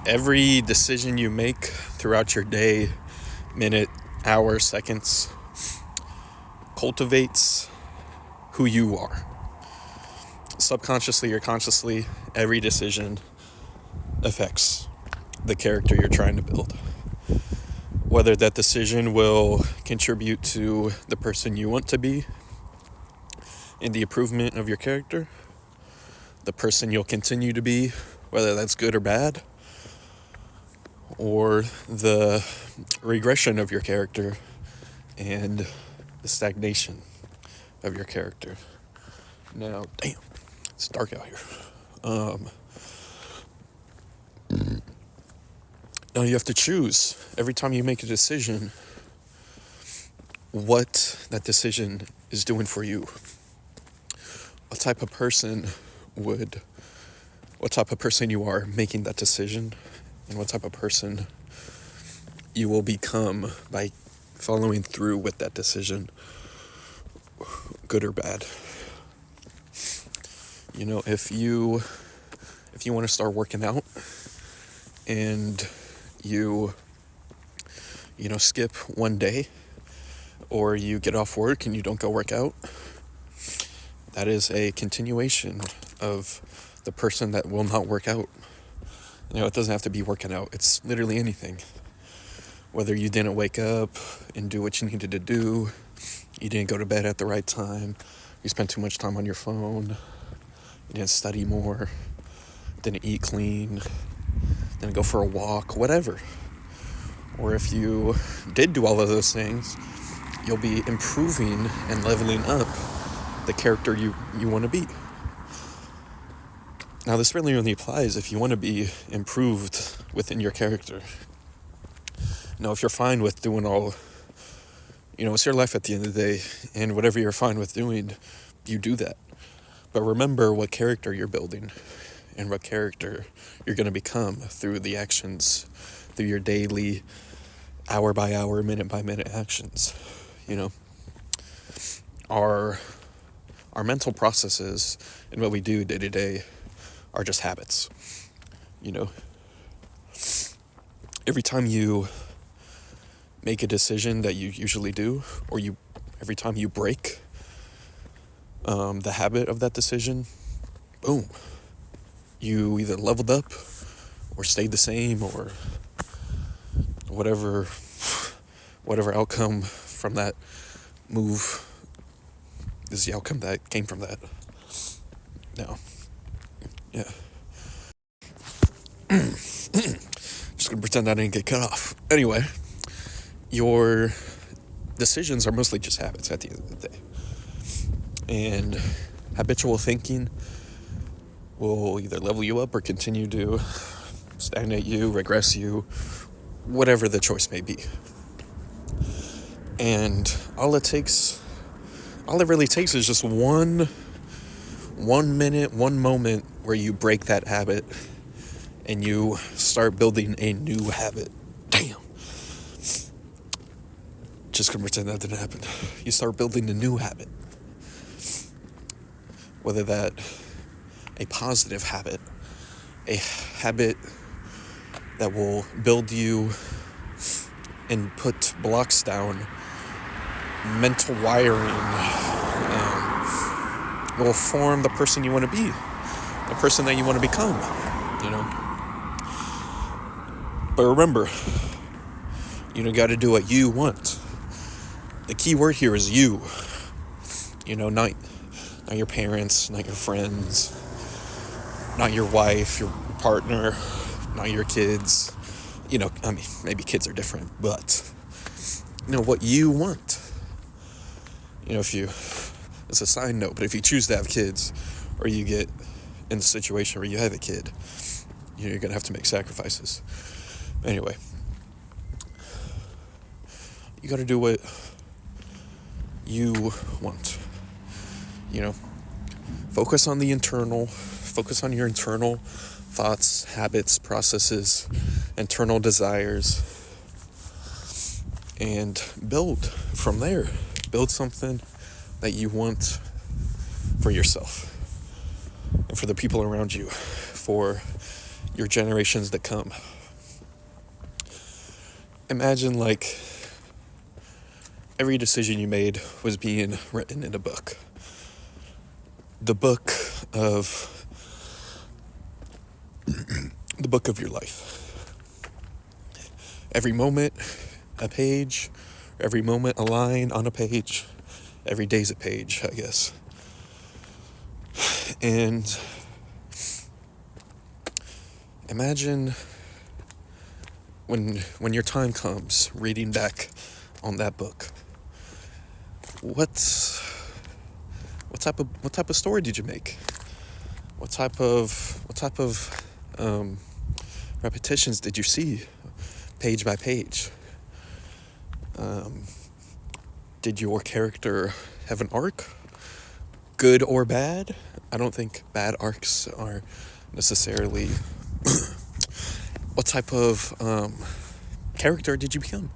Every decision you make throughout your day, minute, hour, seconds, cultivates who you are. Subconsciously or consciously, every decision affects the character you're trying to build. Whether that decision will contribute to the person you want to be in the improvement of your character, the person you'll continue to be, whether that's good or bad, or the regression of your character and the stagnation of your character. Now, damn, it's dark out here. Now you have to choose every time you make a decision what that decision is doing for you. What type of person you are making that decision, and what type of person you will become by following through with that decision, good or bad. You know, if you want to start working out and you skip one day, or you get off work and you don't go work out, that is a continuation of the person that will not work out. You know, it doesn't have to be working out. It's literally anything. Whether you didn't wake up and do what you needed to do, you didn't go to bed at the right time, you spent too much time on your phone, you didn't study more, didn't eat clean, didn't go for a walk, whatever. Or if you did do all of those things, you'll be improving and leveling up the character you want to be. Now, this really only applies if you want to be improved within your character. Now, if you're fine with doing all, it's your life at the end of the day, and whatever you're fine with doing, you do that. But remember what character you're building and what character you're going to become through the actions, through your daily, hour by hour, minute by minute actions. Our mental processes and what we do day to day are just habits. Every time you make a decision that you usually do, or every time you break the habit of that decision, boom, you either leveled up or stayed the same, or whatever outcome from that move is the outcome that came from that. Now, yeah. Just gonna pretend I didn't get cut off. Anyway, your decisions are mostly just habits at the end of the day. And habitual thinking will either level you up or continue to stagnate you, regress you, whatever the choice may be. And all it really takes is just one minute, one moment where you break that habit and you start building a new habit. Damn. Just gonna pretend that didn't happen. You start building a new habit. Whether that a positive habit, a habit that will build you and put blocks down, mental wiring, will form the person you want to be, the person that you want to become, But remember, you got to do what you want. The key word here is you. Not your parents, not your friends, not your wife, your partner, not your kids. Maybe kids are different, but what you want. It's a side note, but if you choose to have kids, or you get in a situation where you have a kid, you're going to have to make sacrifices. Anyway, you got to do what you want. Focus on your internal thoughts, habits, processes, internal desires, and build from there. Build something that you want for yourself and for the people around you, for your generations that come. Imagine like every decision you made was being written in a book. The book of the book of your life. Every moment, a page. Every moment, a line on a page. Every day's a page, I guess. And imagine when your time comes reading back on that book. What type of story did you make? What type of repetitions did you see, page by page? Did your character have an arc, good or bad? I don't think bad arcs are necessarily. What type of character did you become?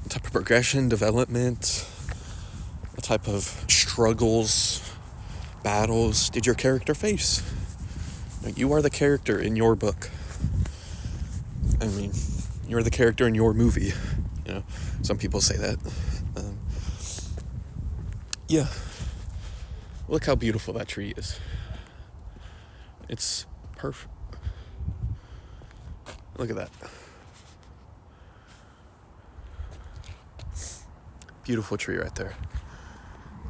What type of progression, development? What type of struggles, battles did your character face? You are the character in your book. I mean, you're the character in your movie. You know, some people say that. Yeah. Look how beautiful that tree is. It's perfect. Look at that. Beautiful tree right there.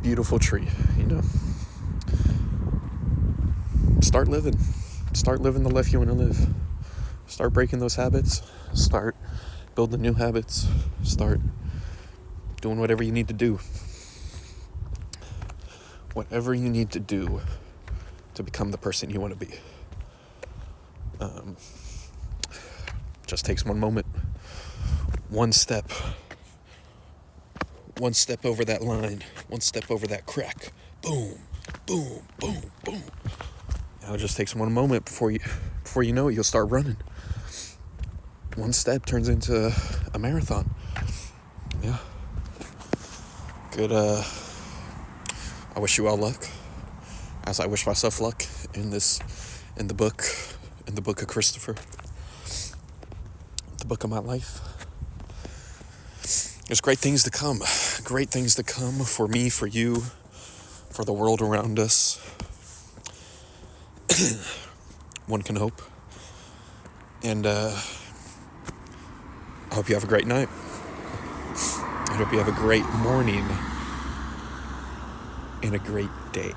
Beautiful tree, you know. Start living. Start living the life you want to live. Start breaking those habits. Start building new habits. Start doing whatever you need to do. Whatever you need to do to become the person you want to be. Just takes one moment. One step over that line. One step over that crack. Boom, boom, boom, boom. Now it just takes one moment before you know it, you'll start running. One step turns into a marathon. Yeah. Good, I wish you all luck, as I wish myself luck in the book of Christopher, the book of my life. There's great things to come for me, for you, for the world around us. One can hope. And I hope you have a great night. I hope you have a great morning and a great day.